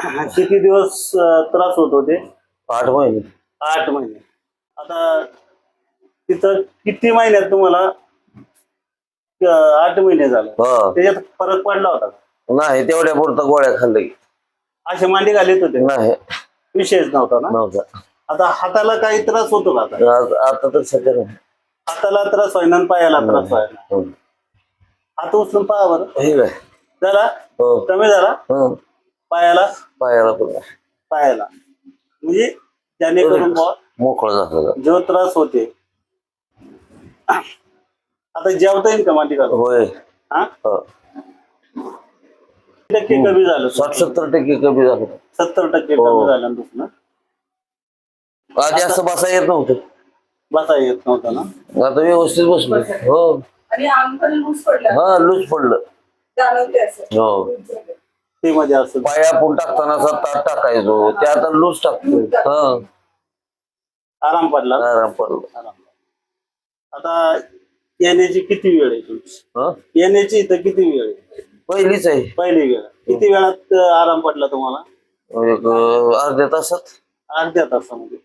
किती दिवस त्रास होत होते? 8 महिने. 8 महिने. आता तिथं किती महिन्यात तुम्हाला 8 महिने झालं हा त्याच्यात फरक पडला होता का? नाही तेवढ्या पुरतं गोळ्या खाल्लं की. असे मांडी घालीत होते? नाही विषयच नव्हता ना. नव्हता. आता हाताला काही त्रास होतो का? आता तर सध्या नाही. हाताला त्रास व्हायना आणि पायाला त्रास व्हायना. हो. हात उचलून पहा बरं. हे काय झाला? हो कमी झाला? हो पायाला पायाला पण पायाला म्हणजे जेणेकरून मोकळं झालं. जो त्रास होते आता जेवता येईल का मांडी घालून? होय. हा? हो. टक्के कमी झालं? 60-70% कमी झालं. 70% हो. कमी झालं दुखणं. आधी असं बसा येत नव्हतं. बसा येत नव्हता ना. आता व्यवस्थित बसलो. हो आणि अंग पण लूज पडलं. हा लूज पडलं. जाणवते असं. हो ते मध्ये असं पाय आपण टाकताना असा ताट टाकायचो ते आता लूज टाकतो. हा आराम पडला. आराम पडला. आराम. आता येण्याची किती वेळ आहे तुमची? हा येण्याची इथं किती वेळ आहे? पहिलीच आहे. पहिली वेळ. किती वेळात आराम पडला तुम्हाला? एक अर्ध्या तासात. अर्ध्या तासामध्ये.